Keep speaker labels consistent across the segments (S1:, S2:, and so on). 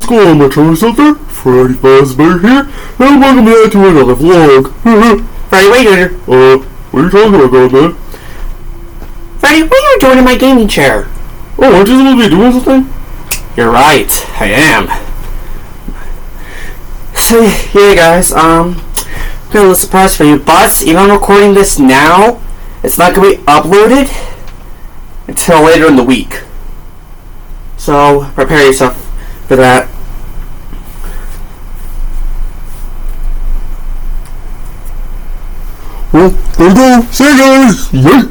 S1: What's going on, my tourists out there? Freddy Fazbear here, and welcome back to another vlog.
S2: Freddy, what are you doing?
S1: What are you talking about, man?
S2: Freddy, what are you doing in my gaming chair?
S1: Oh, aren't you supposed to be doing something?
S2: You're right, I am. So, yeah guys, got a little surprise for you, but even though I'm recording this now, it's not going to be uploaded until later in the week. So, prepare yourself for that.
S1: Well, there you go. See you guys. Yay.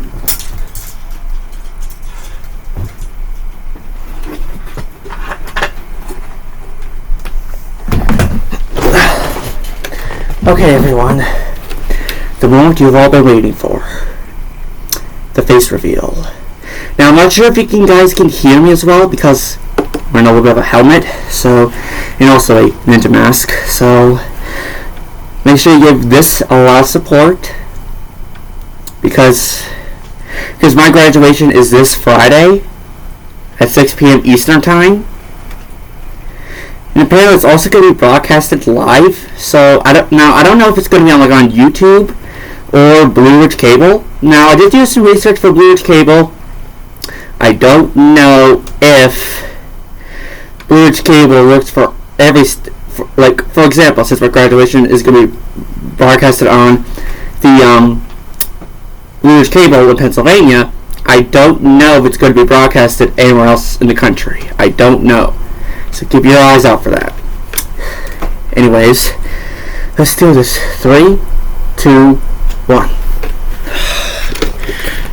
S2: Okay everyone, the moment you've all been waiting for. The face reveal. Now I'm not sure if you guys can hear me as well because I'm wearing a little bit of a helmet, so, and also a ninja mask, so make sure you give this a lot of support because my graduation is this Friday at 6 p.m. Eastern Time. And apparently it's also going to be broadcasted live, so I don't know if it's going to be on YouTube or Blue Ridge Cable. Now I did do some research for Blue Ridge Cable. I don't know if Blue Ridge Cable works for every for example, since my graduation is going to be broadcasted on the Blue Ridge Cable in Pennsylvania, I don't know if it's going to be broadcasted anywhere else in the country. I don't know. So keep your eyes out for that. Anyways, let's do this. 3, 2, 1.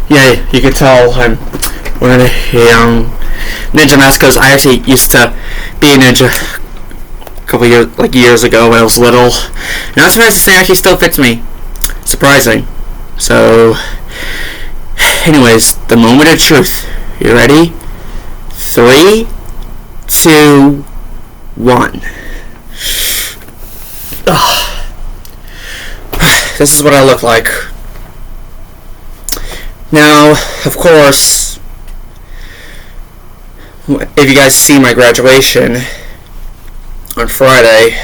S2: Yeah, you can tell I'm wearing a ninja mask because I actually used to be a ninja a couple years ago when I was little. And I'm surprised to say it actually still fits me. Surprising. So, anyways, the moment of truth. You ready? 3, 2, 1. This is what I look like. Now, of course, if you guys see my graduation on Friday,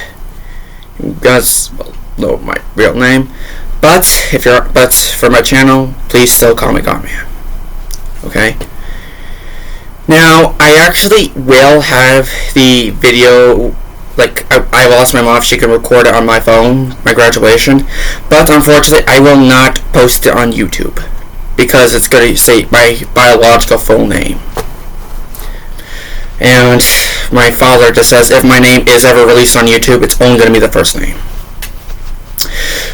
S2: you guys know my real name. But for my channel, please still call me Godman. Okay? Now, I actually will have the video, I will ask my mom if she can record it on my phone, my graduation, but unfortunately, I will not post it on YouTube, because it's going to say my biological full name. And my father just says if my name is ever released on YouTube, it's only going to be the first name.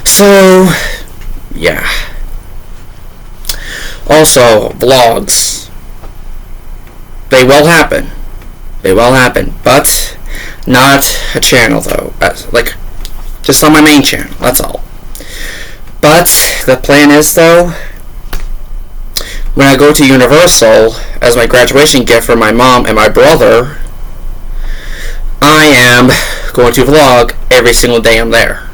S2: So, yeah. Also, vlogs. They will happen. They will happen. But not a channel, though. Just on my main channel. That's all. But the plan is, though, when I go to Universal as my graduation gift for my mom and my brother, I am going to vlog every single day I'm there.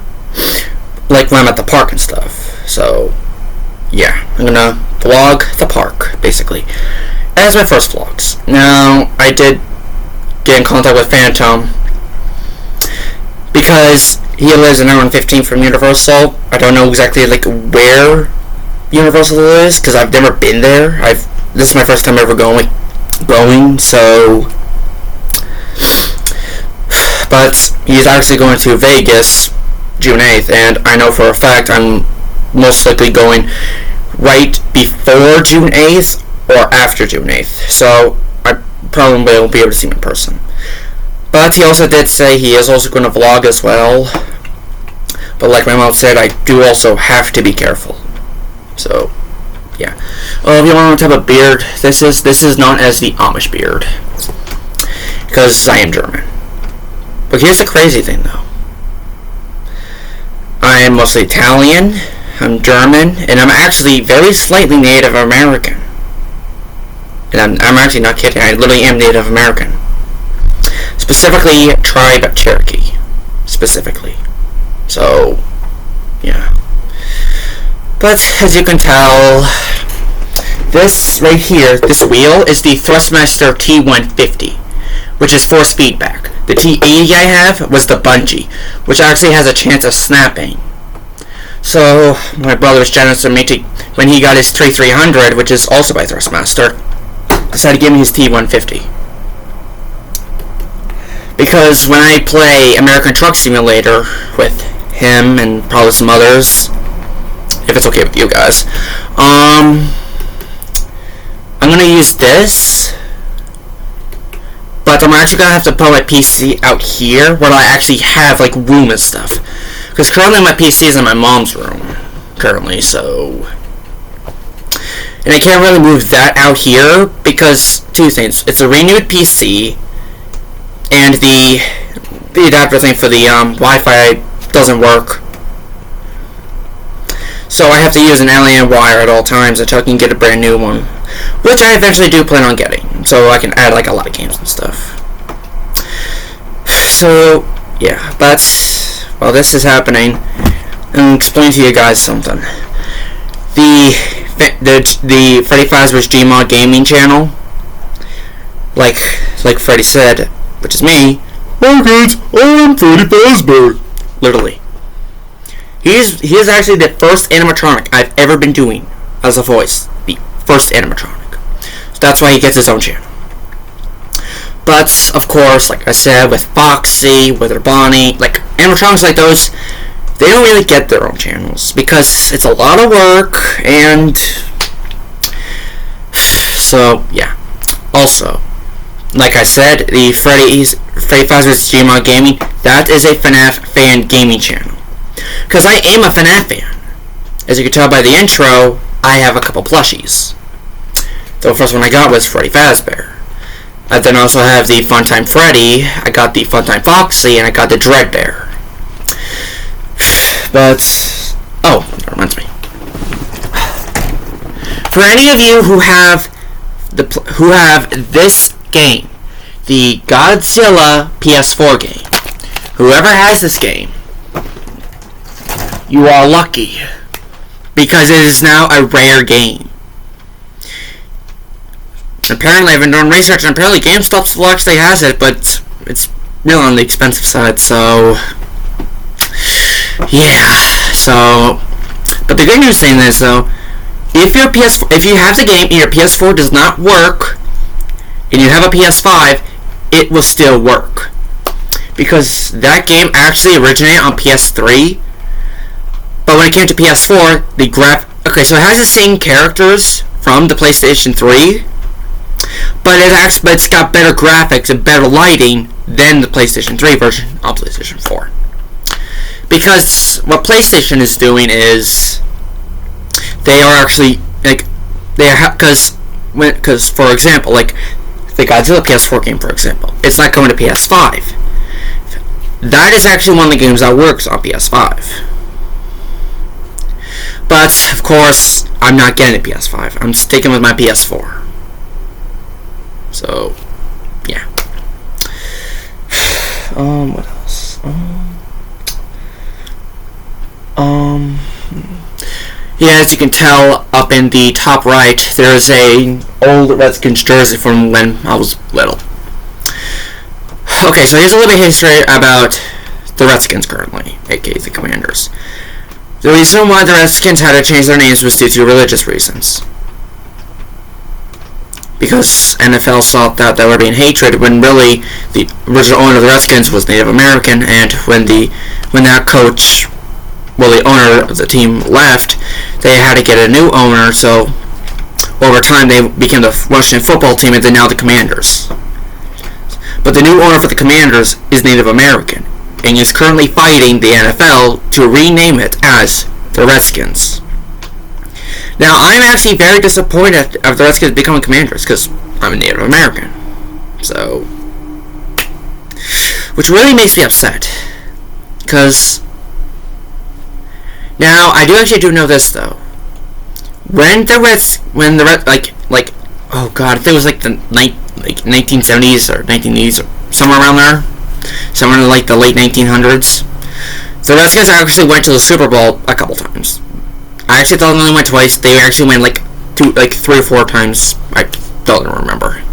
S2: Like when I'm at the park and stuff. So, yeah. I'm gonna vlog the park, basically. As my first vlogs. Now, I did get in contact with Phantom because he lives in hour 15 from Universal. I don't know exactly where Universal is because I've never been there. This is my first time ever going. So, but he's actually going to Vegas June 8th, and I know for a fact I'm most likely going right before June 8th or after June 8th, so I probably won't be able to see him in person. But he also did say he is also going to vlog as well, but like my mom said, I do also have to be careful. So, yeah. If you want to have a beard, this is known as the Amish beard, because I am German. But here's the crazy thing, though. I am mostly Italian, I'm German, and I'm actually very slightly Native American. And I'm actually not kidding, I literally am Native American. Specifically, tribe Cherokee. Specifically. So, yeah. But, as you can tell, this right here, this wheel, is the Thrustmaster T150.
S3: which is force feedback. The T80 I have was the bungee, which actually has a chance of snapping. So my brother was generous to me when he got his T300, which is also by Thrustmaster, decided to give me his T150. Because when I play American Truck Simulator with him and probably some others, if it's okay with you guys, I'm gonna use this, but I'm actually gonna have to put my PC out here where I actually have like room and stuff. Because currently my PC is in my mom's room, currently, so... And I can't really move that out here because two things. It's a renewed PC, and the adapter thing for the Wi-Fi doesn't work. So I have to use an LAN wire at all times until I can get a brand new one, which I eventually do plan on getting, so I can add like a lot of games and stuff. So yeah, but while this is happening, I'll explain to you guys something. The Freddy Fazbear's Gmod Gaming channel, like Freddy said, which is me.
S1: Hi guys, I'm Freddy Fazbear.
S3: Literally. He is actually the first animatronic I've ever been doing as a voice. The first animatronic. So that's why he gets his own channel. But, of course, like I said, with Foxy, with Bonnie, like, animatronics like those, they don't really get their own channels. Because it's a lot of work, and... So, yeah. Also, like I said, the Freddy Fazbear's Gmod Gaming, that is a FNAF fan gaming channel. Because I am a FNAF fan. As you can tell by the intro, I have a couple plushies. The first one I got was Freddy Fazbear. I then also have the Funtime Freddy, I got the Funtime Foxy, and I got the Dread Bear. But, oh, that reminds me. For any of you who have this game, the Godzilla PS4 game, whoever has this game, you are lucky, because it is now a rare game. Apparently, I've been doing research, and apparently GameStop still actually has it, but it's really on the expensive side, so... Yeah, so... But the good news thing is, though, if you have the game and your PS4 does not work, and you have a PS5, it will still work. Because that game actually originated on PS3, but when it came to PS4, okay, so it has the same characters from the PlayStation 3, but it's got better graphics and better lighting than the PlayStation 3 version of PlayStation 4. Because what PlayStation is doing is they are actually because for example, like the Godzilla PS4 game, for example, it's not going to PS5. That is actually one of the games that works on PS5. But of course, I'm not getting a PS5. I'm sticking with my PS4. So, yeah. What else? Yeah, as you can tell, up in the top right, there's a old Redskins jersey from when I was little. Okay, so here's a little bit of history about the Redskins currently, aka the Commanders. The reason why the Redskins had to change their names was due to religious reasons. Because NFL saw that there would be hatred when really the original owner of the Redskins was Native American, and when that coach, well, the owner of the team left, they had to get a new owner, so over time they became the Washington football team and then now the Commanders. But the new owner for the Commanders is Native American, and is currently fighting the NFL to rename it as the Redskins. Now, I'm actually very disappointed of the Redskins becoming Commanders, because I'm a Native American. So, which really makes me upset. Because, now, I do know this, though. Oh god, I think it was like the 1970s or 1980s, or somewhere around there. Somewhere in like the late 1900s. The Redskins actually went to the Super Bowl a couple times. I actually thought they only went twice. They actually went like 3 or 4 times. I don't remember.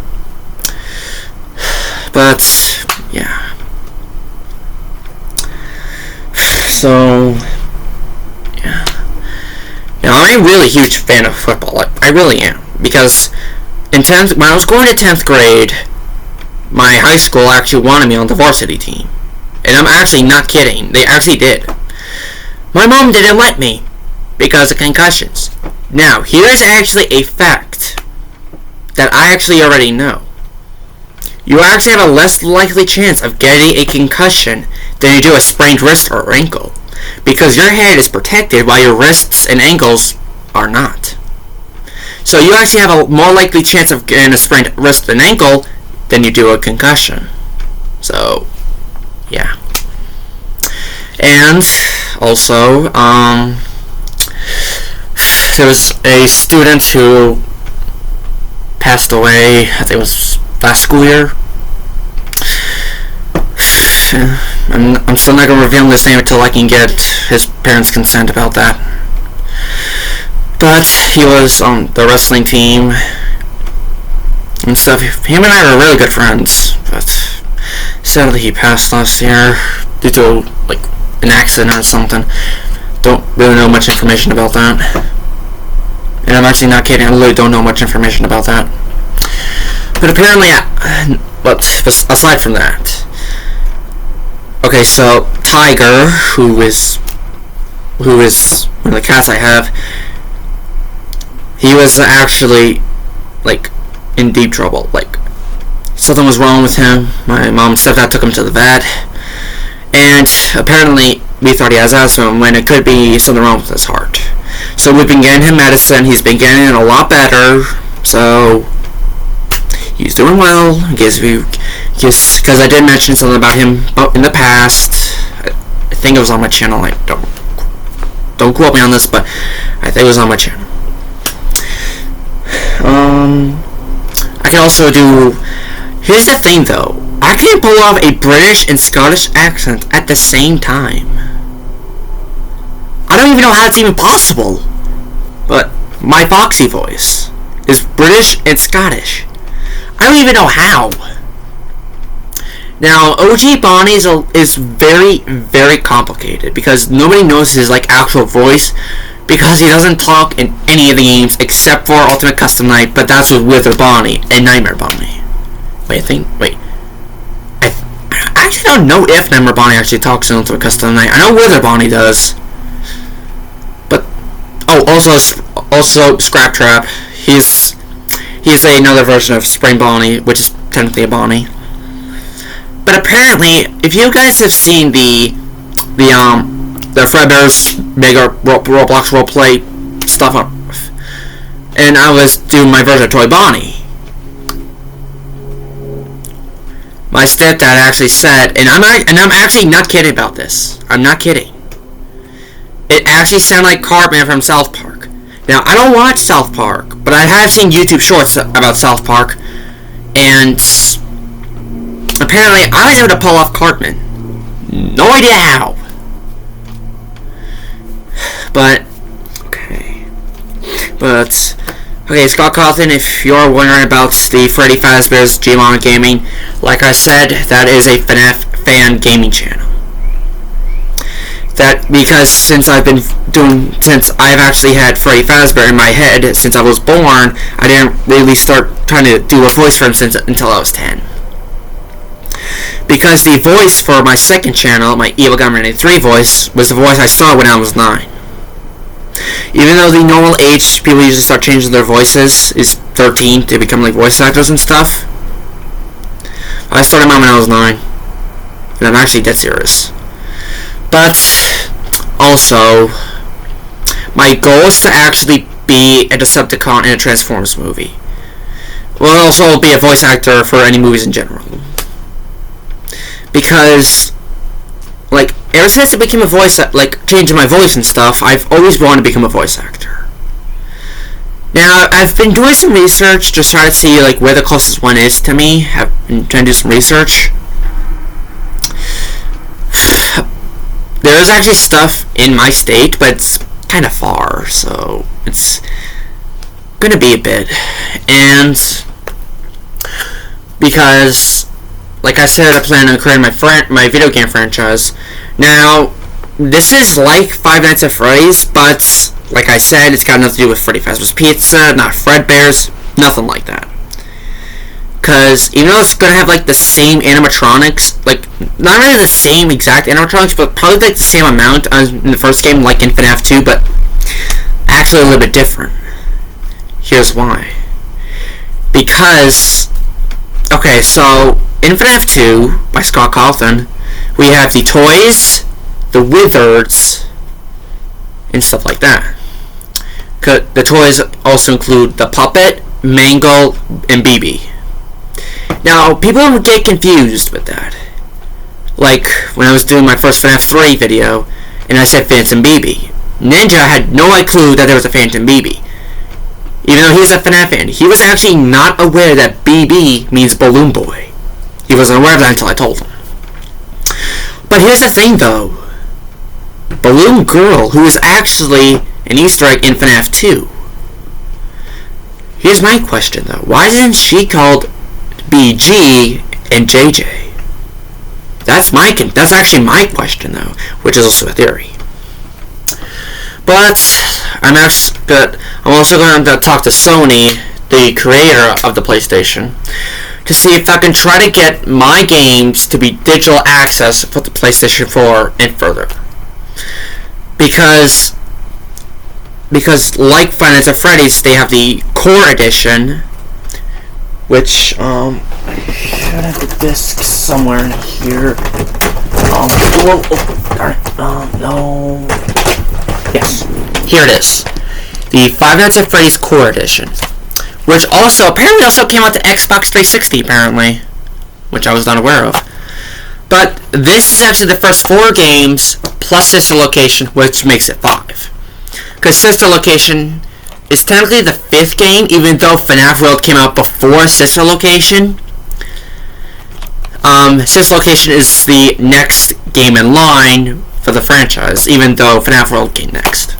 S3: But yeah. So yeah. Now I'm a really huge fan of football. I really am, because when I was going to 10th grade, my high school actually wanted me on the varsity team. And I'm actually not kidding. They actually did. My mom didn't let me because of concussions. Now, here's actually a fact that I actually already know. You actually have a less likely chance of getting a concussion than you do a sprained wrist or ankle, because your head is protected while your wrists and ankles are not. So you actually have a more likely chance of getting a sprained wrist and ankle than you do a concussion. So, yeah. And also, there was a student who passed away, I think it was last school year. I'm still not going to reveal his name until I can get his parents' consent about that. But he was on the wrestling team and stuff. Him and I were really good friends, but sadly he passed last year due to like an accident or something. Don't really know much information about that. And I'm actually not kidding, I really don't know much information about that. But apparently, but aside from that, okay, so Tiger, who is one of the cats I have, he was actually like in deep trouble. Like something was wrong with him. My mom and stepdad took him to the vet, and apparently we thought he has asthma when it could be something wrong with his heart. So we've been getting him medicine. He's been getting it a lot better. So he's doing well. Because I did mention something about him in the past. I think it was on my channel. I don't quote me on this, but I think it was on my channel. I can also do. Here's the thing, though. I can pull off a British and Scottish accent at the same time. I don't even know how it's even possible. But my Foxy voice is British and Scottish. I don't even know how. Now, OG Bonnie is very, very complicated because nobody knows his like actual voice because he doesn't talk in any of the games except for Ultimate Custom Night, but that's with Wither Bonnie and Nightmare Bonnie. I actually don't know if Nightmare Bonnie actually talks in Ultimate Custom Night. I know Wither Bonnie does. But also Scrap Trap. He's another version of Spring Bonnie, which is technically a Bonnie. But apparently, if you guys have seen the Fredbear's Mega Roblox roleplay stuff, and I was doing my version of Toy Bonnie, my stepdad actually said, and I'm actually not kidding about this. I'm not kidding. It actually sounded like Cartman from South Park. Now, I don't watch South Park, but I have seen YouTube shorts about South Park, and apparently I was able to pull off Cartman. No idea how. But, okay, Scott Cawthon, if you're wondering about the Freddy Fazbear's Gmon Gaming, like I said, that is a FNAF fan gaming channel. That because since I've actually had Freddy Fazbear in my head since I was born, I didn't really start trying to do a voice for him until I was 10. Because the voice for my second channel, my Evil Gamer 3 voice, was the voice I saw when I was 9. Even though the normal age people usually start changing their voices is 13 to become like voice actors and stuff, I started mine when I was 9. And I'm actually dead serious. But also, my goal is to actually be a Decepticon in a Transformers movie. Well, also be a voice actor for any movies in general. Because, like, ever since I became a voice, like, changing my voice and stuff, I've always wanted to become a voice actor. Now, I've been doing some research to try to see, like, where the closest one is to me. I've been trying to do some research. There is actually stuff in my state, but it's kind of far, so it's gonna be a bit. And because like I said, I plan on creating my video game franchise. Now, this is like Five Nights at Freddy's, but like I said, it's got nothing to do with Freddy Fazbear's Pizza, not Fredbear's, nothing like that. Because even though it's gonna have like the same animatronics, like not really the same exact animatronics, but probably like the same amount in the first game, like in FNAF 2, but actually a little bit different. Here's why. Because, okay, so in FNAF 2 by Scott Cawthon, we have the toys, the wizards, and stuff like that. The toys also include the puppet, Mangle, and BB. Now, people get confused with that. Like, when I was doing my first FNAF 3 video, and I said Phantom BB. Ninja had no clue that there was a Phantom BB. Even though he's a FNAF fan, he was actually not aware that BB means Balloon Boy. He wasn't aware of that until I told him. But here's the thing, though. Balloon Girl, who is actually an Easter egg in FNAF 2. Here's my question, though. Why isn't she called BG and JJ? That's actually my question, though, which is also a theory. But I'm also going to talk to Sony, the creator of the PlayStation, to see if I can try to get my games to be digital access for the PlayStation 4 and further. Because like Five Nights at Freddy's, they have the Core Edition, which I should have the disc somewhere in here. No. Yes, here it is. The Five Nights at Freddy's Core Edition, which apparently also came out to Xbox 360 apparently, which I was not aware of. But this is actually the first 4 games plus Sister Location, which makes it 5. Because Sister Location is technically the 5th game, even though FNAF World came out before Sister Location. Sister Location is the next game in line for the franchise, even though FNAF World came next.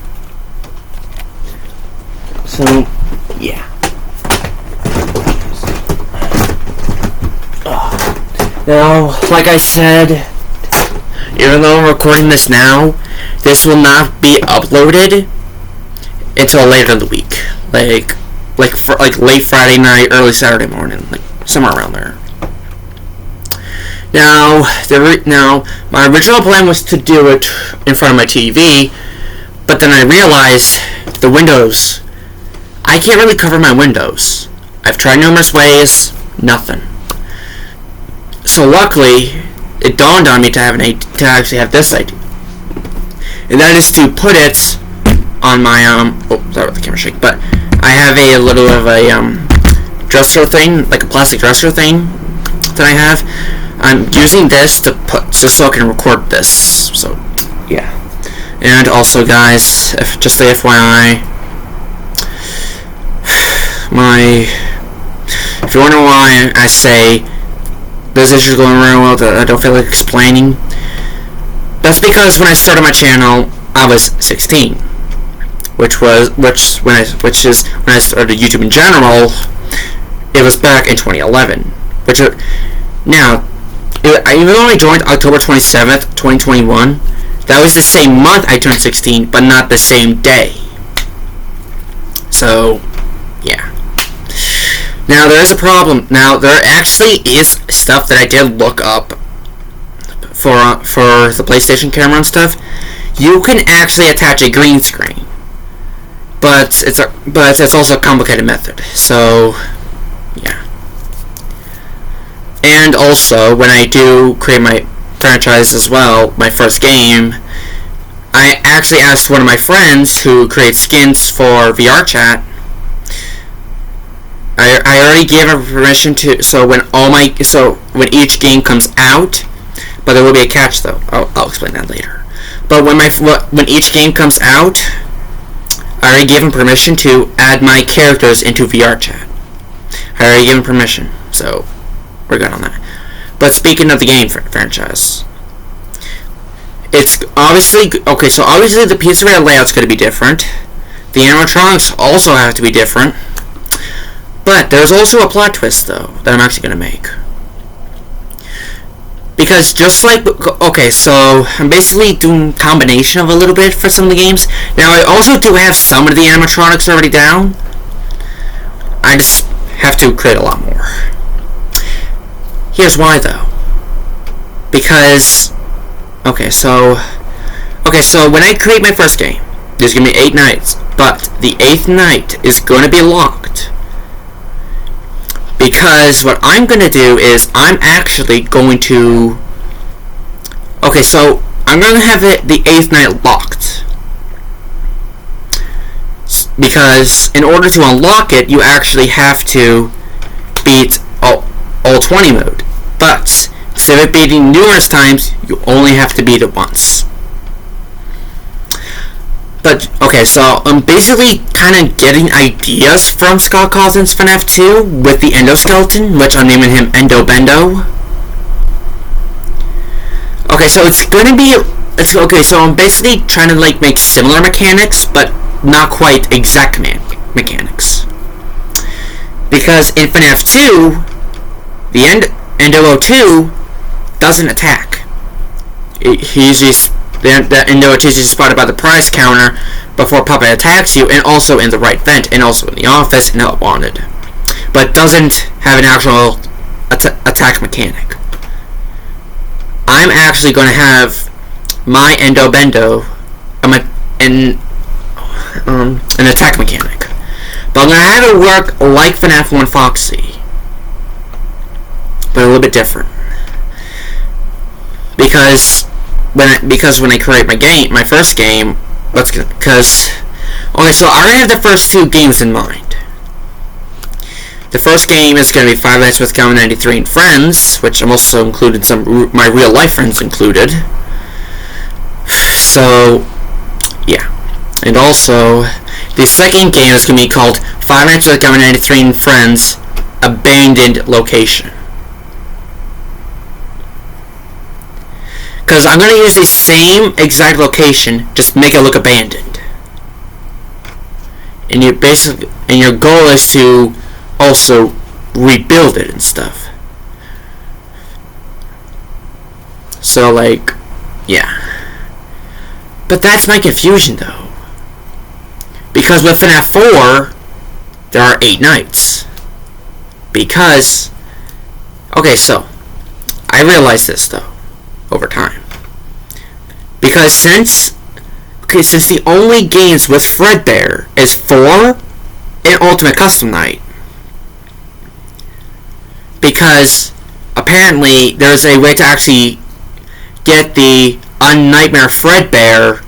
S3: So, yeah. Now, like I said, even though I'm recording this now, this will not be uploaded until later in the week, like late Friday night, early Saturday morning, like somewhere around there. Now, my original plan was to do it in front of my TV, but then I realized the windows. I can't really cover my windows. I've tried numerous ways, nothing. So luckily, it dawned on me to actually have this idea, and that is to put it on my sorry about the camera shake, but I have a little of a dresser thing, like a plastic dresser thing that I have. I'm using this to just so I can record this. So yeah, and also guys, just the FYI, if you're wondering why I say this issue is going really well that I don't feel like explaining, that's because when I started my channel, I was 16. Which is when I started YouTube in general. It was back in 2011. Even though I joined October 27th, 2021, that was the same month I turned 16, but not the same day. So, yeah. Now, there is a problem. Now, there actually is stuff that I did look up for the PlayStation camera and stuff. You can actually attach a green screen. But it's also a complicated method. So, yeah. And also, when I do create my franchise as well, my first game, I actually asked one of my friends who creates skins for VRChat. I already gave him permission to, so when each game comes out, but there will be a catch though. I'll explain that later. But when each game comes out, I already gave him permission to add my characters into VRChat. I already gave him permission, so we're good on that. But speaking of the game franchise, it's obviously okay. So obviously the pizzeria layout's going to be different. The animatronics also have to be different. But there's also a plot twist though that I'm actually going to make. Because just like, okay, so I'm basically doing combination of a little bit for some of the games. Now I also do have some of the animatronics already down. I just have to create a lot more. Here's why though. Because, okay, so when I create my first game, there's going to be 8 nights, but the 8th night is going to be locked. Because what I'm going to do is I'm actually going to... Okay, so I'm going to have the 8th night locked. Because in order to unlock it, you actually have to beat all 20 mode. But instead of beating numerous times, you only have to beat it once. But, okay, so I'm basically kind of getting ideas from Scott Cawthon's FNAF 2 with the Endoskeleton, which I'm naming him Endo Bendo. Okay, so it's going to be... okay, so I'm basically trying to, like, make similar mechanics, but not quite exact mechanics. Because in FNAF 2, the Endo 2 doesn't attack. He's just... The Endo is usually spotted by the prize counter before Puppet attacks you, and also in the right vent, and also in the office, and Help Wanted. But doesn't have an actual attack mechanic. I'm actually going to have my Endo Bendo an attack mechanic. But I'm going to have it work like FNAF 1 Foxy. But a little bit different. Because when I create my first game, okay, so I already have the first 2 games in mind. The first game is going to be Five Nights with Common 93 and Friends, which I'm also included some my real life friends included. So, yeah. And also, the second game is going to be called Five Nights with Common 93 and Friends, Abandoned Location. Because I'm going to use the same exact location, just make it look abandoned. And your goal is to also rebuild it and stuff. So, like, yeah. But that's my confusion, though. Because with FNAF 4, there are 8 nights. Because, okay, so, I realized this, though, over time. Because since the only games with Fredbear is 4 and Ultimate Custom Night. Because apparently there's a way to actually get the Unnightmare Fredbear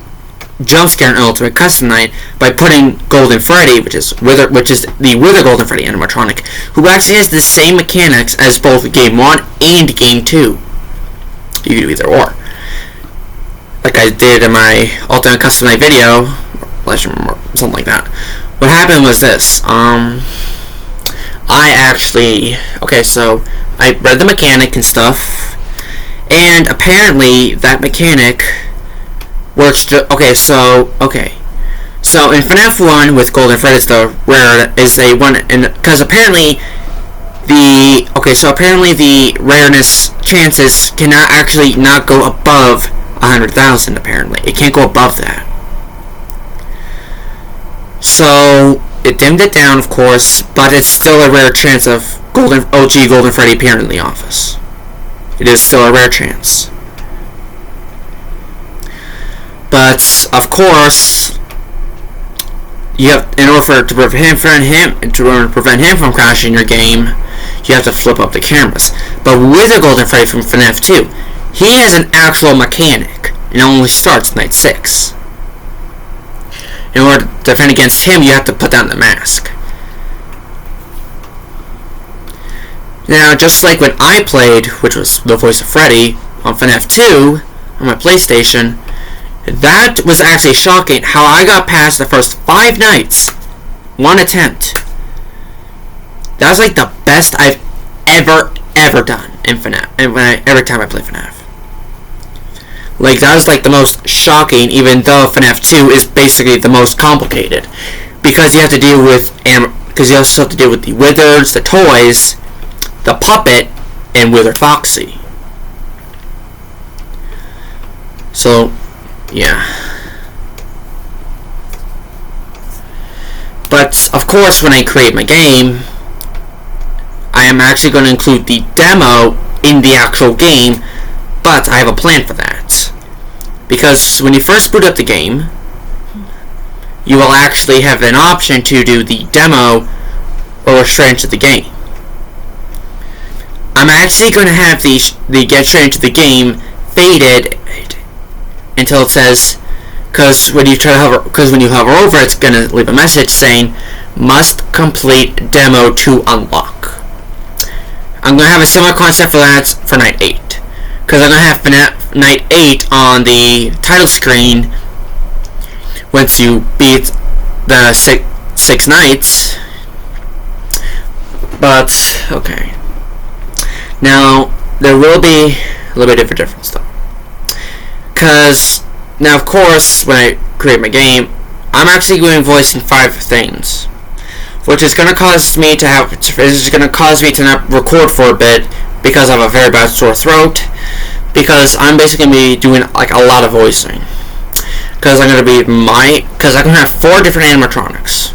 S3: jumpscare in Ultimate Custom Night by putting Golden Freddy, which is the Wither Golden Freddy animatronic, who actually has the same mechanics as both Game 1 and Game 2. You can do either or. Like I did in my Ultimate Custom Night video, something like that. What happened was this. So I read the mechanic and stuff, and apparently that mechanic works. So in FNAF 1 with Golden Freddy, the rare is a one, and because apparently the rareness chances cannot actually not go above 100,000. Apparently, it can't go above that. So it dimmed it down, of course, but it's still a rare chance of OG Golden Freddy appearing in the office. It is still a rare chance. But of course, in order to prevent him from crashing your game, you have to flip up the cameras. But with a Golden Freddy from FNAF 2, he has an actual mechanic, and it only starts night 6. In order to defend against him, you have to put down the mask. Now, just like when I played, which was the voice of Freddy, on FNAF 2, on my PlayStation, that was actually shocking how I got past the first 5 nights. 1 attempt. That was like the best I've ever done in FNAF, every time I play FNAF. Like, that was like the most shocking, even though FNAF 2 is basically the most complicated. Because you have to deal with you also have to deal with the Withers, the toys, the puppet, and Wither Foxy. So, yeah. But, of course, when I create my game, I am actually going to include the demo in the actual game, but I have a plan for that. Because when you first boot up the game, you will actually have an option to do the demo or straight into the game. I'm actually going to have the get straight into the game faded until it says, because when you hover over, it's going to leave a message saying must complete demo to unlock. I'm going to have a similar concept for that for Night 8, because I'm going to have Night 8 on the title screen once you beat the six nights. But okay, now there will be a little bit of a difference though, because now of course when I create my game, I'm actually going to voice in 5 things, which is going to cause me to not record for a bit because I have a very bad sore throat, because I'm basically going to be doing like a lot of voicing, because I'm going to have 4 different animatronics.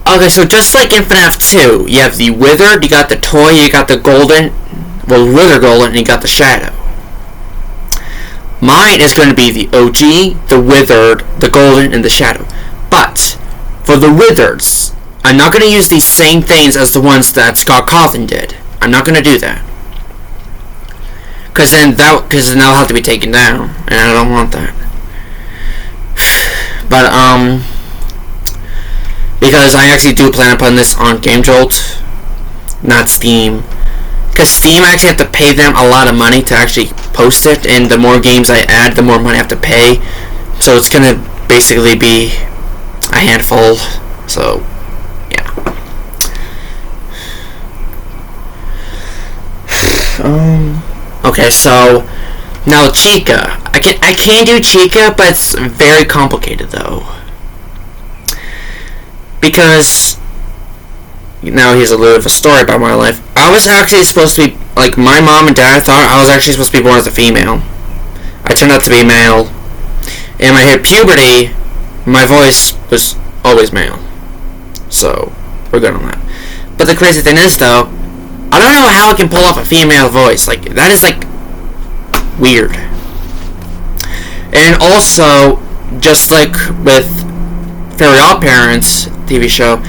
S3: Okay, so just like in FNAF 2, you have the Withered, you got the Toy, you got the Golden, Wither Golden, and you got the Shadow. Mine is going to be the OG, the Withered, the Golden, and the Shadow. But for the Withereds, I'm not going to use these same things as the ones that Scott Cawthon did. I'm not going to do that. Because then that'll have to be taken down, and I don't want that. But, because I actually do plan on putting this on GameJolt, not Steam. Because Steam, I actually have to pay them a lot of money to actually post it, and the more games I add, the more money I have to pay. So it's going to basically be a handful. So, yeah. Okay, so now Chica. I can do Chica, but it's very complicated though. Because now here's a little bit of a story about my life. I was actually supposed to be, like, my mom and dad thought I was actually supposed to be born as a female. I turned out to be male. And when I hit puberty, my voice was always male. So, we're good on that. But the crazy thing is, though, I don't know how I can pull off a female voice. Like, that is, like, weird. And also, just like with Fairy Oddparents TV show,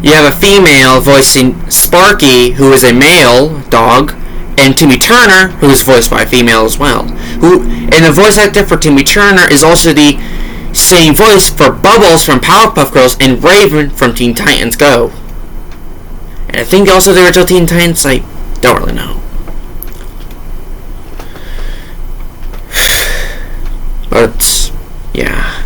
S3: you have a female voicing Sparky, who is a male dog, and Timmy Turner, who is voiced by a female as well. And the voice actor for Timmy Turner is also the same voice for Bubbles from Powerpuff Girls and Raven from Teen Titans Go. And I think also the original Teen Titans, I don't really know. But, yeah.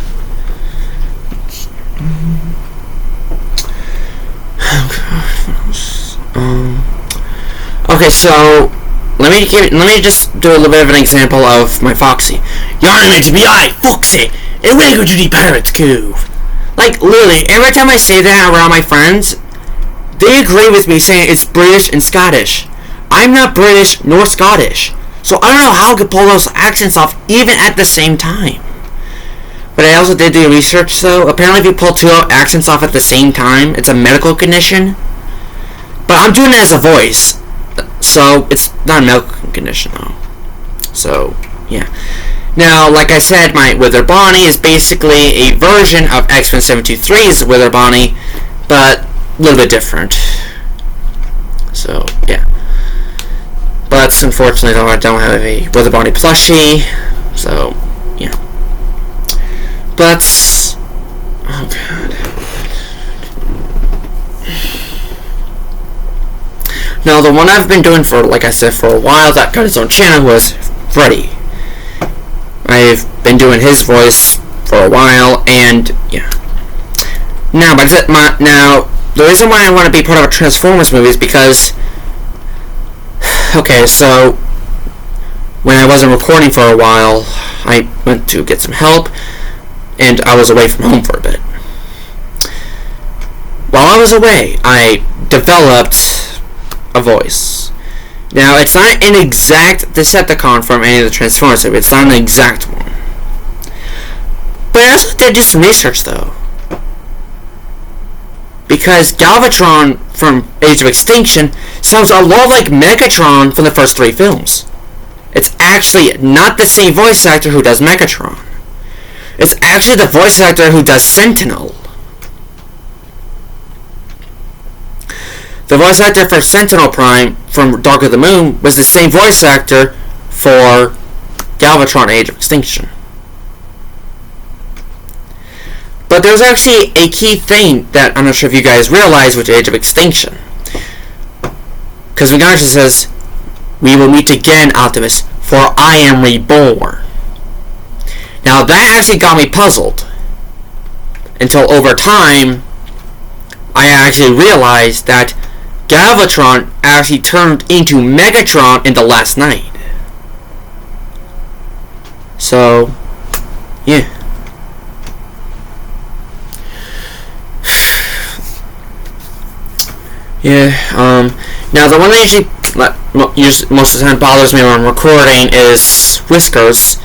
S3: Okay, so let me just do a little bit of an example of my Foxy. Your name is me, Foxy, and we go to the Pirates Cove. Like, literally, every time I say that around my friends, they agree with me saying it's British and Scottish. I'm not British nor Scottish, so I don't know how I could pull those accents off even at the same time. But I also did do research, though. Apparently if you pull 2 accents off at the same time, it's a medical condition. But I'm doing it as a voice, so it's not a medical condition, though. So, yeah. Now, like I said, my Wither Bonnie is basically a version of X-Men 723's Wither Bonnie, but a little bit different. So, yeah. But, unfortunately, though, I don't have a Wither Bonnie plushie, so, yeah. But, oh god. Now, the one I've been doing for, like I said, for a while that got his own channel was Freddy. I've been doing his voice for a while, and yeah. Now, the reason why I want to be part of a Transformers movie is because, okay, so when I wasn't recording for a while, I went to get some help, and I was away from home for a bit. While I was away, I developed a voice. Now, it's not an exact Decepticon from any of the Transformers. It's not an exact one. But I also did do some research, though. Because Galvatron from Age of Extinction sounds a lot like Megatron from the first 3 films. It's actually not the same voice actor who does Megatron. It's actually the voice actor who does Sentinel. The voice actor for Sentinel Prime from Dark of the Moon was the same voice actor for Galvatron Age of Extinction. But there's actually a key thing that I'm not sure if you guys realize with Age of Extinction. Because Megane says, "We will meet again, Optimus, for I am reborn." Now that actually got me puzzled. Until over time, I actually realized that Galvatron actually turned into Megatron in The Last Night. So, yeah. Now the one that usually most of the time bothers me when I'm recording is Whiskers,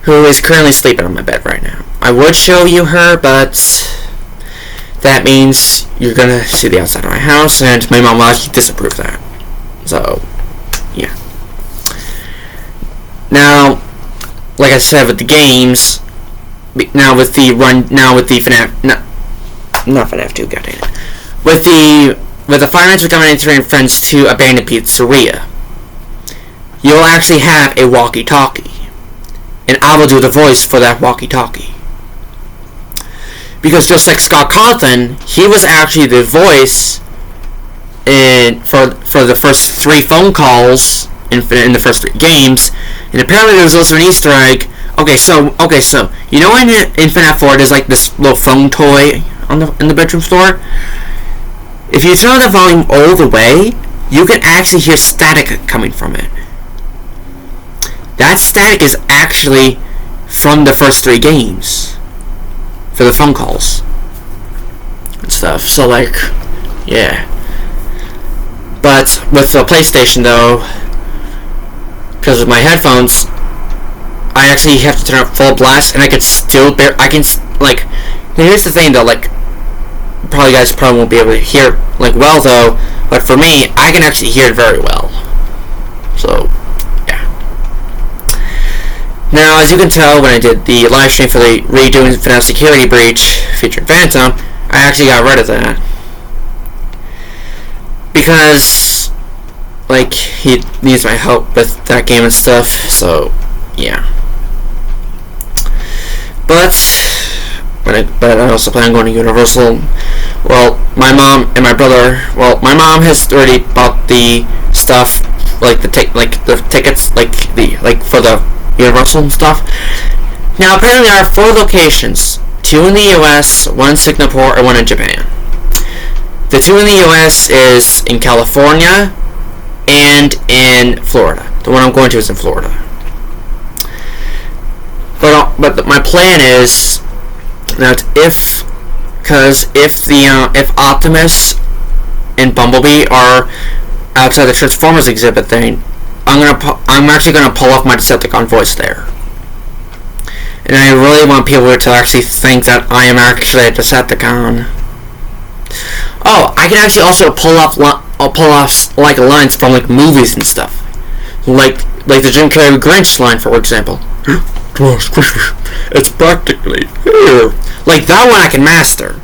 S3: who is currently sleeping on my bed right now. I would show you her, but that means you're gonna see the outside of my house, and my mom will actually disapprove that. So, yeah. Now, like I said with the games, now with the FNAF, not FNAF 2, goddamn it. With the Five Nights at Freddy's 3 and Friends 2 Abandoned Pizzeria, you'll actually have a walkie-talkie. And I will do the voice for that walkie-talkie. Because just like Scott Cawthon, he was actually the voice for the first 3 phone calls in the first 3 games. And apparently there was also an Easter egg. Okay, so you know in FNAF 4 there's like this little phone toy in the bedroom store? If you turn the volume all the way, you can actually hear static coming from it. That static is actually from the first 3 games for the phone calls and stuff. So like, yeah. But with the PlayStation though, because of my headphones, I actually have to turn up full blast, and I can still here's the thing though, like, you guys probably won't be able to hear like well though, but for me, I can actually hear it very well. So, yeah. Now, as you can tell, when I did the live stream for the redoing FNAF Security Breach featuring Phantom, I actually got rid of that. Because, like, he needs my help with that game and stuff, so, yeah. But I also plan on going to Universal. Well, my mom and my brother. Well, my mom has already bought the stuff, like the tickets, for the Universal and stuff. Now, apparently, there are 4 locations: 2 in the U.S., 1 in Singapore, and 1 in Japan. The 2 in the U.S. is in California and in Florida. The one I'm going to is in Florida. But my plan is that if Optimus and Bumblebee are outside the Transformers exhibit thing, I'm actually gonna pull off my Decepticon voice there, and I really want people to actually think that I am actually a Decepticon. Oh, I can actually also pull off like lines from like movies and stuff, like the Jim Carrey Grinch line, for example. It's practically here. Like that one I can master.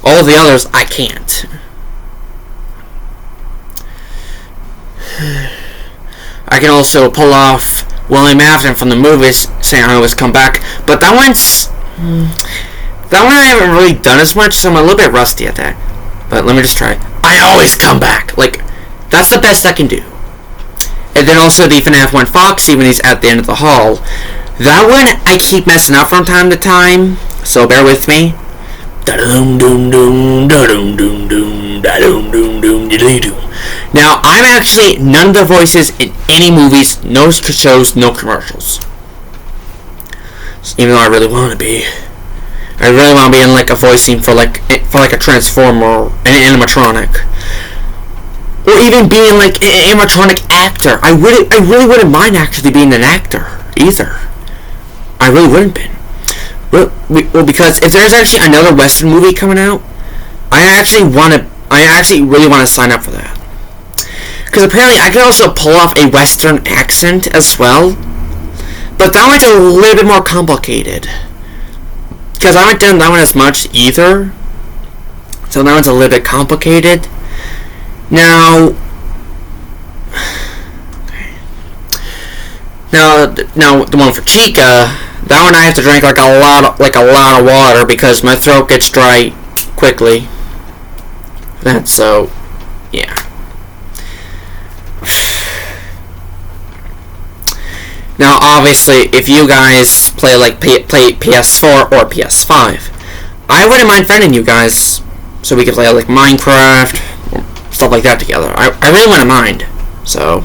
S3: All the others I can't. I can also pull off William Afton from the movies saying I always come back, but that one I haven't really done as much, so I'm a little bit rusty at that. But let me just try. I always come back. Like, that's the best I can do. And then also the FNAF 1 Foxy when he's at the end of the hall. That one I keep messing up from time to time, so bear with me. Now, I'm actually none of the voices in any movies, no shows, no commercials. Even though I really want to be. I really want to be in like a voicing for like a Transformer or an animatronic. or even being like an animatronic actor. I really wouldn't mind actually being an actor either. I really wouldn't be. Well, because if there's actually another Western movie coming out, I actually really want to sign up for that. Because apparently I could also pull off a Western accent as well. But that one's a little bit more complicated. Because I haven't done that one as much either. So that one's a little bit complicated. Now the one for Chica, that one I have to drink like a lot of water because my throat gets dry quickly. That's so, yeah. Now, obviously, if you guys play PS4 or PS5, I wouldn't mind friending you guys so we could play like Minecraft or stuff like that together. I really wouldn't mind. So,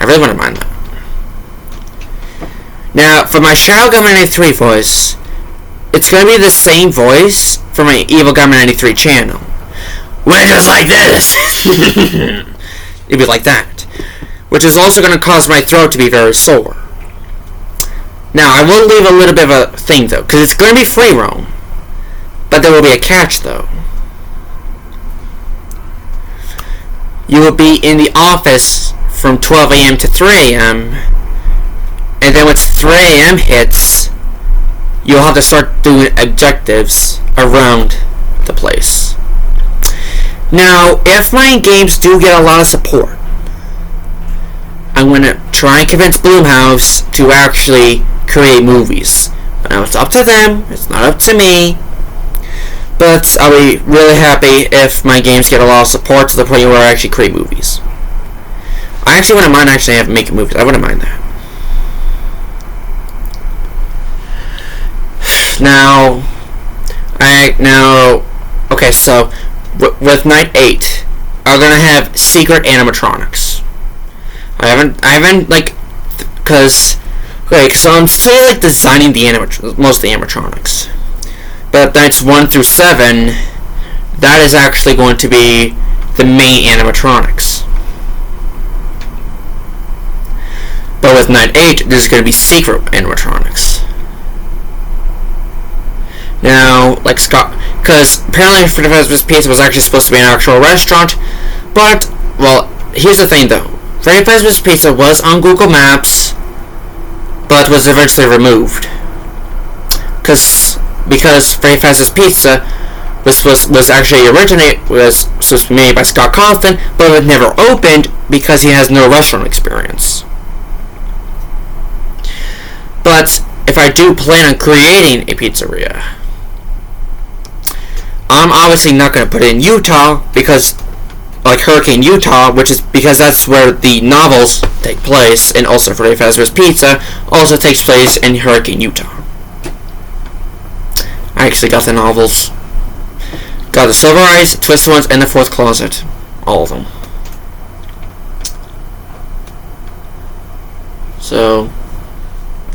S3: I really wouldn't mind that. Now, for my Shadow Gunman 93 voice, it's going to be the same voice for my Evil Gunman 93 channel. Which is like this! It'd be like that. Which is also going to cause my throat to be very sore. Now, I will leave a little bit of a thing, though, because it's going to be free roam. But there will be a catch, though. You will be in the office from 12 a.m. to 3 a.m., and then once 3 a.m. hits, you'll have to start doing objectives around the place. Now, if my games do get a lot of support, I'm going to try and convince Blumhouse to actually create movies. Now, it's up to them, it's not up to me. But I'll be really happy if my games get a lot of support to the point where I actually create movies. I actually wouldn't mind making movies. I wouldn't mind that. Okay, so with Night 8, I'm gonna have secret animatronics. I haven't so I'm still like designing most of the animatronics. But Nights 1 through 7, that is actually going to be the main animatronics. But with Night 8, there's going to be secret animatronics. Now, like Scott, because apparently Freddy Fazbear's Pizza was actually supposed to be an actual restaurant, but, well, here's the thing though. Freddy Fazbear's Pizza was on Google Maps, but was eventually removed. Because Freddy Fazbear's Pizza was actually was supposed to be made by Scott Cawthon, but it never opened because he has no restaurant experience. But if I do plan on creating a pizzeria, I'm obviously not going to put it in Utah because, like Hurricane, Utah, which is because that's where the novels take place, and also Freddy Fazbear's Pizza also takes place in Hurricane, Utah. I actually got the novels. Got the Silver Eyes, Twisted Ones, and the Fourth Closet. All of them. So,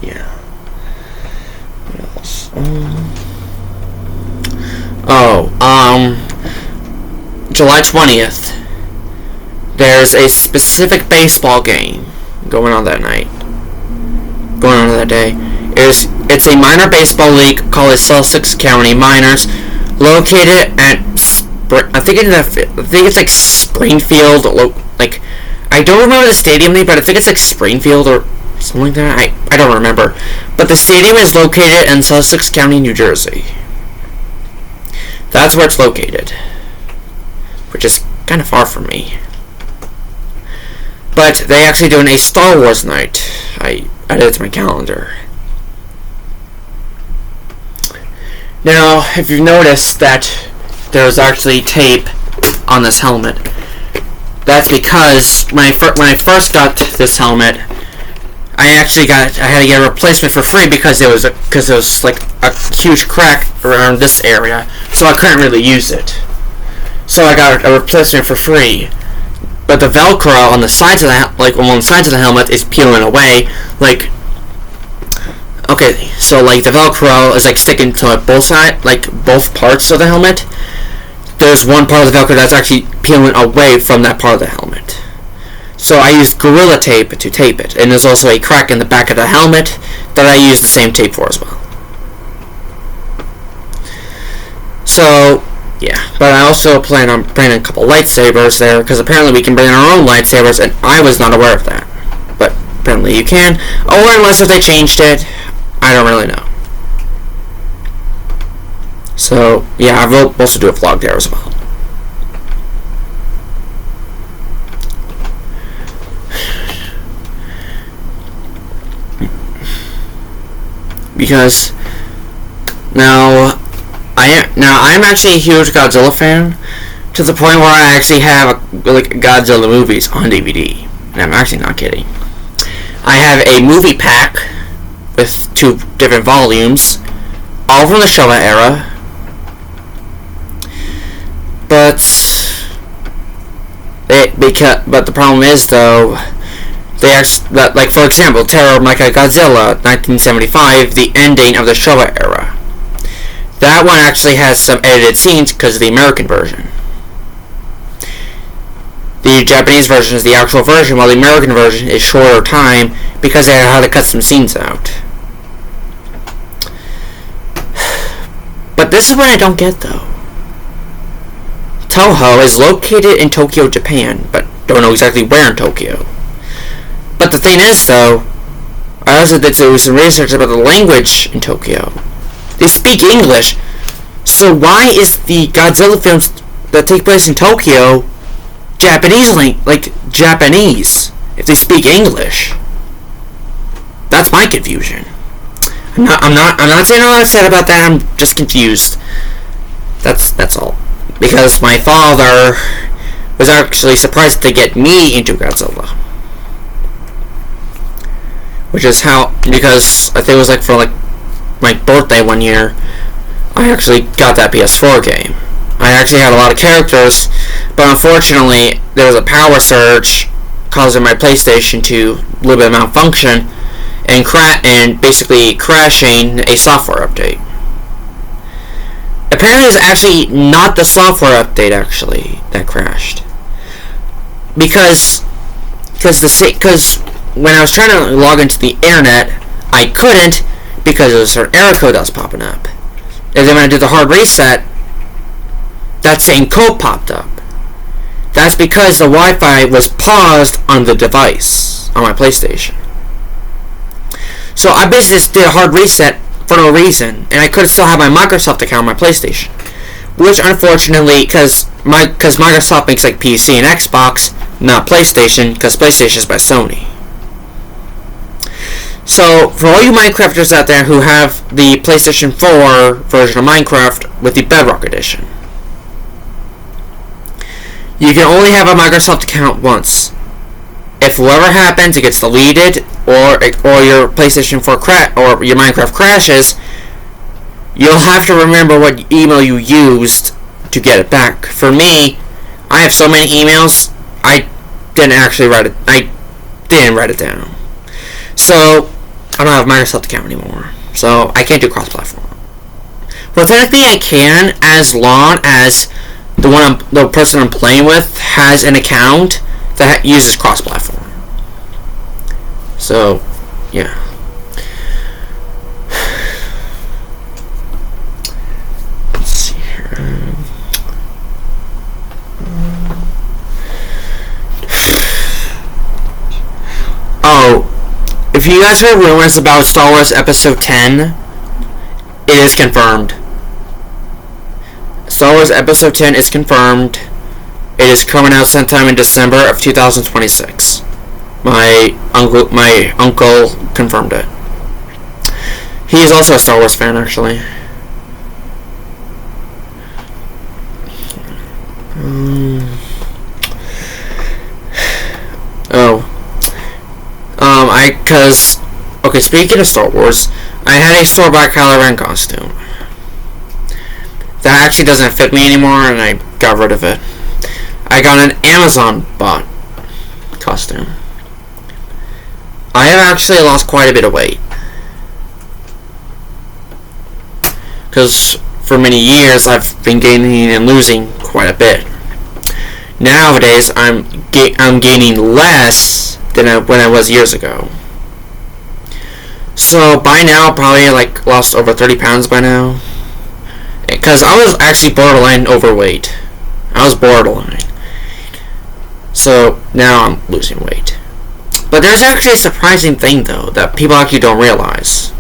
S3: yeah. What else? July 20th. There's a specific baseball game going on that night. Going on that day. It's a minor baseball league called the Sussex County Miners, located at I think it's like Springfield. Like, I don't remember the stadium name, but I think it's like Springfield or something like that. I don't remember. But the stadium is located in Sussex County, New Jersey. That's where it's located, which is kind of far from me. But they actually doing a Star Wars night. I added it to my calendar. Now, if you've noticed that there's actually tape on this helmet, that's because when I first got this helmet, I had to get a replacement for free because it was like a huge crack around this area, so I couldn't really use it. So I got a replacement for free. But the Velcro on the sides of the helmet is peeling away. Like, okay, so like the Velcro is like sticking to both parts of the helmet, there's one part of the Velcro that's actually peeling away from that part of the helmet. So I used Gorilla Tape to tape it, and there's also a crack in the back of the helmet that I used the same tape for as well. So, yeah, but I also plan on bringing a couple lightsabers there, because apparently we can bring our own lightsabers, and I was not aware of that. But apparently you can, or unless if they changed it, I don't really know. So, yeah, I will also do a vlog there as well. Because I'm actually a huge Godzilla fan, to the point where I actually have Godzilla movies on DVD, and I'm actually not kidding. I have a movie pack with 2 different volumes, all from the Showa era. But the problem is though, like for example, Terror of Mechagodzilla 1975, the ending of the Showa era. That one actually has some edited scenes because of the American version. The Japanese version is the actual version, while the American version is shorter time because they had to cut some scenes out. But this is what I don't get though. Toho is located in Tokyo, Japan, but don't know exactly where in Tokyo. But the thing is, though, I also did some research about the language in Tokyo. They speak English, so why is the Godzilla films that take place in Tokyo Japanese, Japanese, if they speak English? That's my confusion. I'm not saying I'm upset about that. I'm just confused. That's all. Because my father was actually surprised to get me into Godzilla. Which is because I think it was for my birthday one year, I actually got that PS4 game. I actually had a lot of characters, but unfortunately there was a power surge causing my PlayStation to a little bit malfunction and basically crashing a software update. Apparently it's actually not the software update actually that crashed. Because when I was trying to log into the internet, I couldn't because there was a certain error code that was popping up. And then when I did the hard reset, that same code popped up. That's because the Wi-Fi was paused on the device, on my PlayStation. So I basically just did a hard reset for no reason, and I could still have my Microsoft account on my PlayStation. Which unfortunately, because Microsoft makes PC and Xbox, not PlayStation, because PlayStation is by Sony. So, for all you Minecrafters out there who have the PlayStation 4 version of Minecraft with the Bedrock Edition, you can only have a Microsoft account once. If whatever happens, it gets deleted, or your PlayStation 4 or your Minecraft crashes, you'll have to remember what email you used to get it back. For me, I have so many emails, I didn't write it down. So, I don't have a Microsoft account anymore. So, I can't do cross-platform. Well, technically I can, as long as the person I'm playing with has an account that uses cross-platform. So, yeah. Let's see here. Oh, if you guys heard rumors about Star Wars Episode 10, it is confirmed. Star Wars Episode 10 is confirmed. It is coming out sometime in December of 2026. My uncle confirmed it. He is also a Star Wars fan, actually. Okay, speaking of Star Wars, I had a store-bought Kylo Ren costume. That actually doesn't fit me anymore, and I got rid of it. I got an Amazon bought costume. I have actually lost quite a bit of weight. Because for many years, I've been gaining and losing quite a bit. Nowadays, I'm gaining less than when I was years ago. So by now, probably like lost over 30 pounds by now. Because I was actually borderline overweight. I was borderline. So now I'm losing weight. But there's actually a surprising thing though that people actually don't realize.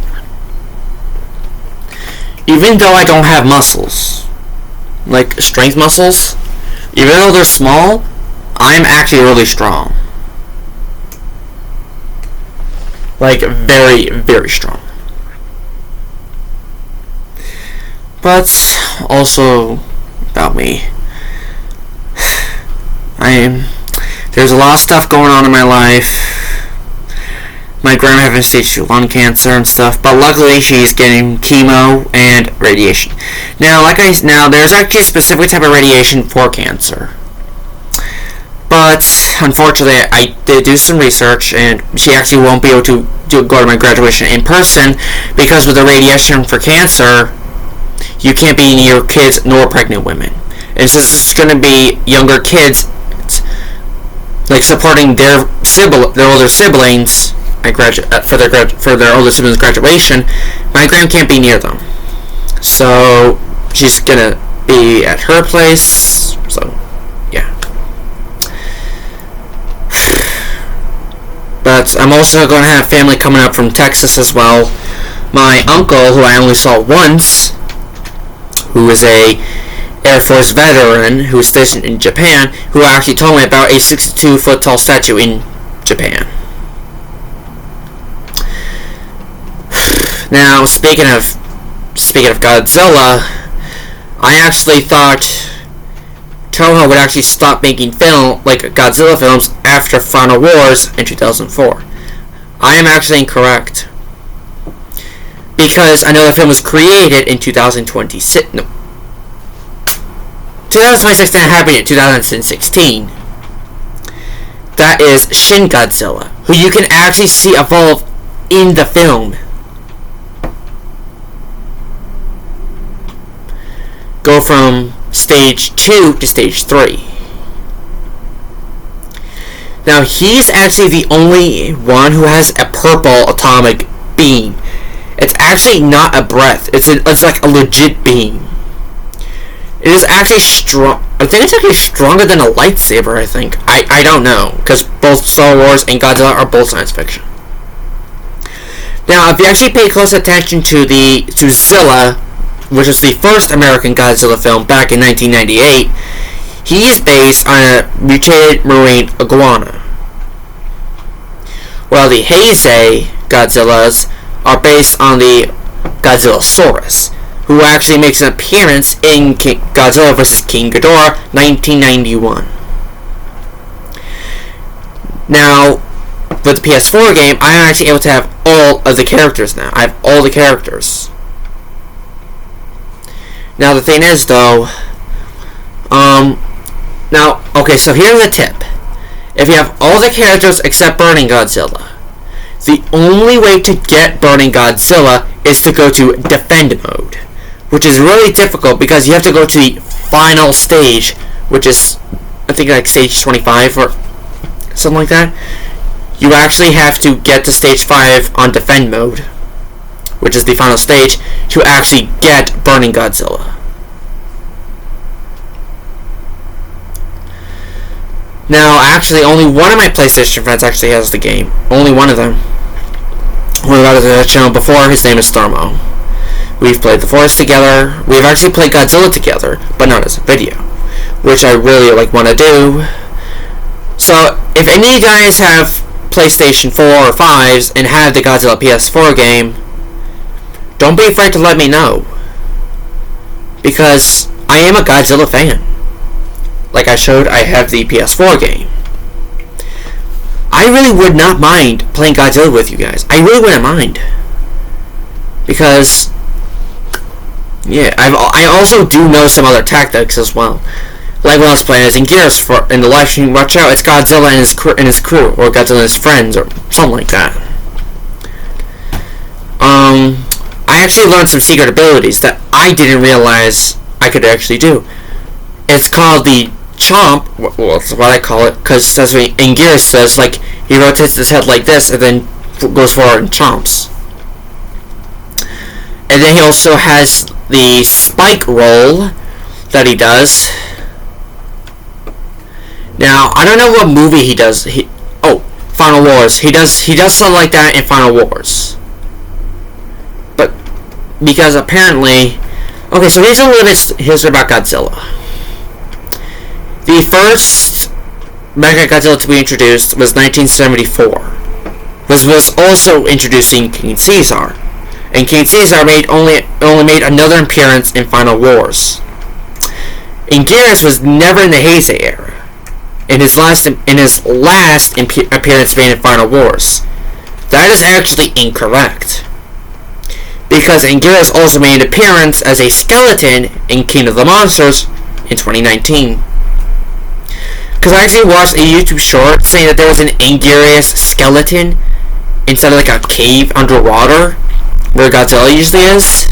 S3: Even though I don't have muscles, like strength muscles, even though they're small, I'm actually really strong. Like very, very strong. But also about me. There's a lot of stuff going on in my life. My grandma having stage 2 lung cancer and stuff, but luckily she's getting chemo and radiation. Now, there's actually a specific type of radiation for cancer. But unfortunately, I did do some research, and she actually won't be able to go to my graduation in person because with the radiation for cancer, you can't be near kids nor pregnant women. And since this is going to be younger kids, like supporting their older siblings, for their older siblings' graduation, my grandma can't be near them. So she's gonna be at her place. So yeah. But I'm also going to have family coming up from Texas as well. My uncle, who I only saw once, who is a Air Force veteran who was stationed in Japan, who actually told me about a 62-foot tall statue in Japan. Now, speaking of Godzilla, I actually thought Toho would actually stop making Godzilla films after Final Wars in 2004. I am actually incorrect. Because I know the film was created in 2026. No. 2026 didn't happen in 2016. That is Shin Godzilla, who you can actually see evolve in the film. Go from stage 2 to stage 3. Now, he's actually the only one who has a purple atomic beam. It's actually not a breath. It's like a legit beam. It is actually strong. I think it's actually stronger than a lightsaber, I think. I don't know, because both Star Wars and Godzilla are both science fiction. Now, if you actually pay close attention to Zilla, which was the first American Godzilla film back in 1998, he is based on a mutated marine iguana. While the Heisei Godzillas are based on the Godzillasaurus, who actually makes an appearance in Godzilla vs. King Ghidorah 1991. Now, with the PS4 game, I'm actually able to have all of the characters now. I have all the characters. Now, the thing is, though, so here's a tip. If you have all the characters except Burning Godzilla, the only way to get Burning Godzilla is to go to Defend mode, which is really difficult because you have to go to the final stage, which is, I think, like stage 25 or something like that. You actually have to get to stage 5 on Defend mode, which is the final stage, to actually get Burning Godzilla. Now, actually, only one of my PlayStation friends actually has the game. Only one of them. We've got the channel before. His name is Thermo. We've played The Forest together. We've actually played Godzilla together, but not as a video, which I really want to do. So, if any of you guys have PlayStation 4 or 5s and have the Godzilla PS4 game, don't be afraid to let me know, because I am a Godzilla fan. Like I showed, I have the PS4 game. I really would not mind playing Godzilla with you guys. I really wouldn't mind. Because, yeah, I also do know some other tactics as well. Like when I was playing as in Gears in the live stream, watch out, it's Godzilla and his crew, or Godzilla and his friends, or something like that. I actually learned some secret abilities that I didn't realize I could actually do. It's called the chomp. Well, that's what I call it, because that's what Anguirus does. Like, he rotates his head like this and then goes forward and chomps. And then he also has the spike roll that he does. Now, I don't know what movie he does. Final Wars. He does something like that in Final Wars. But because apparently, okay, so here's a little bit history about Godzilla. The first Mechagodzilla to be introduced was 1974. This was also introducing King Caesar, and King Caesar only made another appearance in Final Wars. Anguirus was never in the Heisei era. In his last appearance made in Final Wars. That is actually incorrect, because Anguirus also made an appearance as a skeleton in King of the Monsters in 2019. Because I actually watched a YouTube short saying that there was an Anguirus skeleton inside of like a cave underwater where Godzilla usually is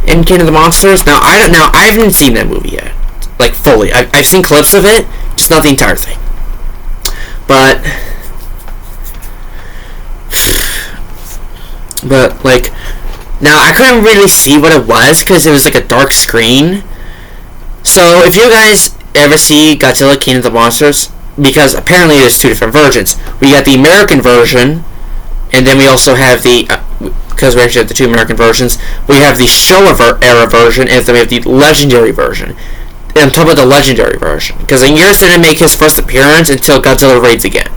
S3: in King of the Monsters. Now I haven't seen that movie yet, like fully. I've seen clips of it, just not the entire thing. But like, now I couldn't really see what it was because it was like a dark screen. So if you guys ever see Godzilla King of the Monsters, because apparently there's two different versions. We got the American version, and then we also have the, because we actually have the two American versions, we have the Showa era version, and then we have the Legendary version. And I'm talking about the Legendary version, because Anguirus didn't make his first appearance until Godzilla Raids Again.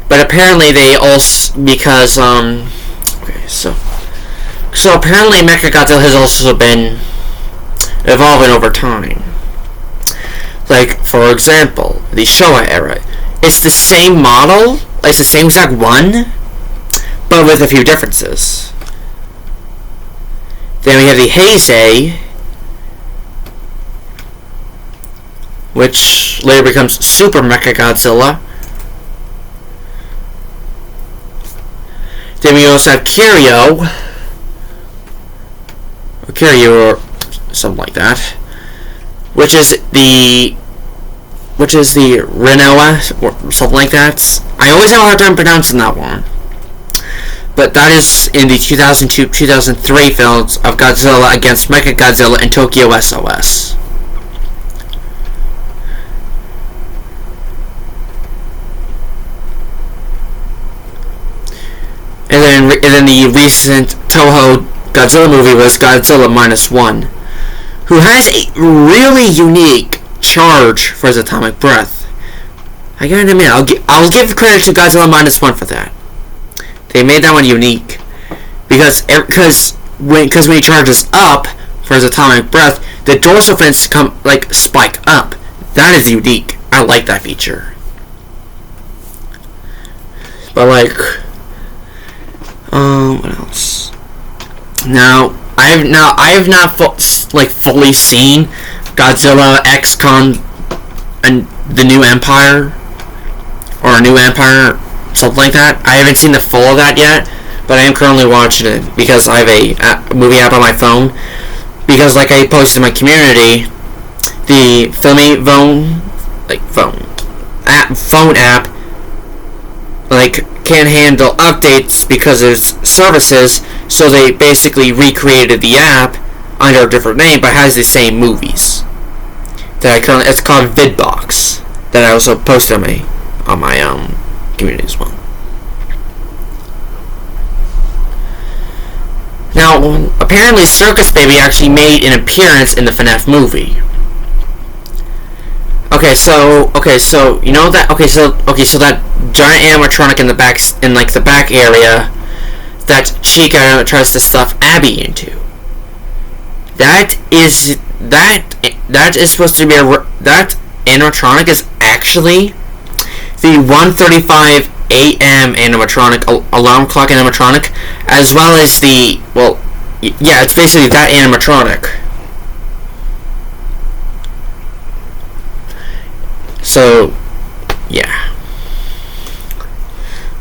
S3: But apparently they also, because, okay, so apparently Mechagodzilla has also been evolving over time. Like, for example, the Showa era. It's the same model, it's the same exact one, but with a few differences. Then we have the Heisei, which later becomes Super Mechagodzilla. Then we also have Kiryu, or something like that, which is the Renoa, or something like that. I always have a hard time pronouncing that one. But that is in the 2002-2003 films of Godzilla against Mechagodzilla and Tokyo SOS. And then the recent Toho Godzilla movie was Godzilla -1, who has a really unique charge for his atomic breath. I gotta admit, I'll give credit to Godzilla -1 for that. They made that one unique because when he charges up for his atomic breath, the dorsal fins spike up. That is unique. I like that feature. But what else? Now I have not fully seen Godzilla X Kong and the New Empire, or a New Empire, something like that. I haven't seen the full of that yet, but I am currently watching it because I have a movie app on my phone. Because like I posted in my community, the Filmy phone app can't handle updates because there's services, so they basically recreated the app under a different name, but has the same movies. It's called Vidbox, that I also posted on my community as well. Now, apparently Circus Baby actually made an appearance in the FNAF movie. So you know that so that giant animatronic in the back area that Chica tries to stuff Abby into. That is supposed to be that animatronic is actually the 1:35 a.m. animatronic, alarm clock animatronic, as well as it's basically that animatronic. So, yeah.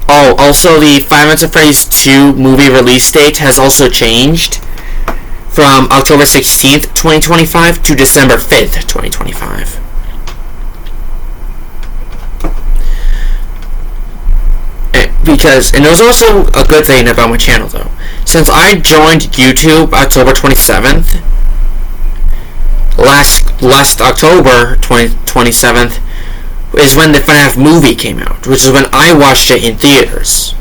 S3: Oh, also the Five Nights at Freddy's 2 movie release date has also changed from October 16th, 2025 to December 5th, 2025. And there's also a good thing about my channel though. Since I joined YouTube October 27th, last October 27th is when the FNAF movie came out, which is when I watched it in theaters.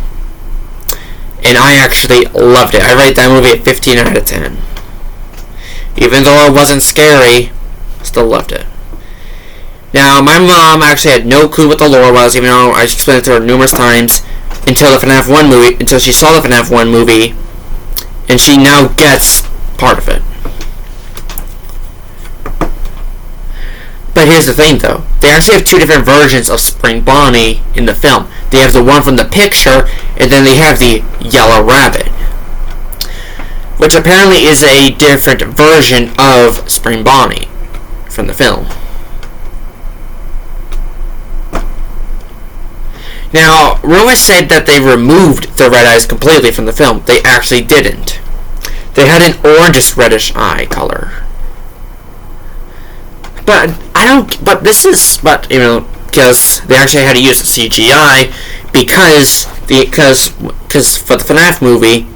S3: And I actually loved it. I rate that movie at 15 out of 10. Even though it wasn't scary, still loved it. Now, my mom actually had no clue what the lore was, even though I explained it to her numerous times, until she saw the FNAF 1 movie, and she now gets part of it. But here's the thing though, they actually have two different versions of Spring Bonnie in the film. They have the one from the picture, and then they have the Yellow Rabbit, which apparently is a different version of Spring Bonnie from the film. Now, rumors said that they removed the red eyes completely from the film. They actually didn't. They had an orangish reddish eye color. But because they actually had to use the CGI because for the FNAF movie,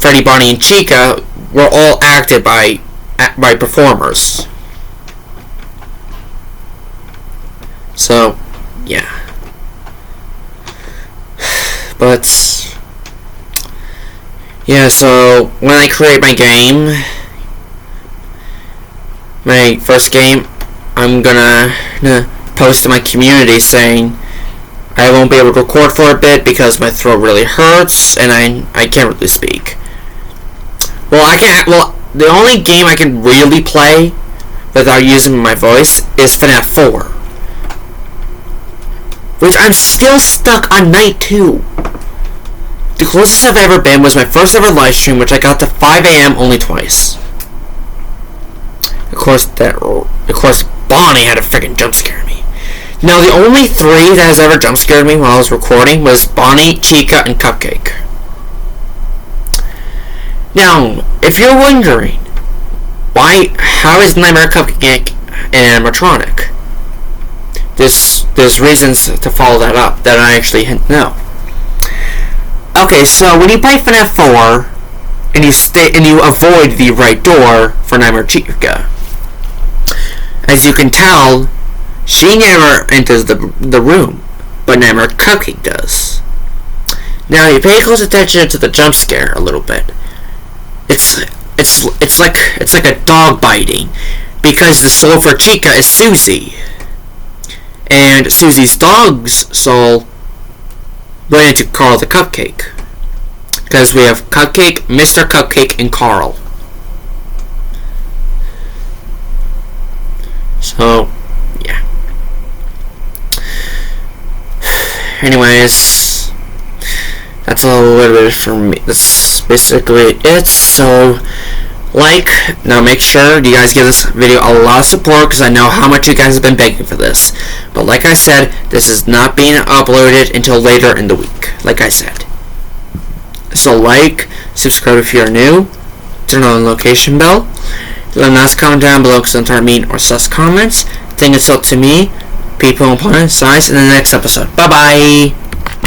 S3: Freddy, Bonnie, and Chica were all acted by performers. So, yeah. But yeah, so when I create my game, my first game, I'm gonna post to my community saying I won't be able to record for a bit because my throat really hurts and I can't really speak. The only game I can really play without using my voice is FNAF 4, which I'm still stuck on night 2. The closest I've ever been was my first ever live stream, which I got to 5 a.m. only twice. Of course, Bonnie had to freaking jump scare me. Now, the only 3 that has ever jump scared me while I was recording was Bonnie, Chica, and Cupcake. Now, if you're wondering how is Nightmare Cupcake an animatronic? There's reasons to follow that up that I actually know. Okay, so when you play FNAF 4 and you avoid the right door for Nightmare Chica, as you can tell, she never enters the room, but Nightmare Cupcake does. Now, you pay close attention to the jump scare a little bit. It's like a dog biting, because the soul for Chica is Susie, and Susie's dog's soul went into Carl the Cupcake, because we have Cupcake, Mr. Cupcake, and Carl. So, yeah. Anyways, that's a little bit for me. That's basically it. So, now make sure you guys give this video a lot of support, because I know how much you guys have been begging for this. But like I said, this is not being uploaded until later in the week, like I said. So subscribe if you're new, turn on the notification bell, let me know, comment down below because I'm mean or sus comments. Think it's up to me, people and planet size in the next episode. Bye bye!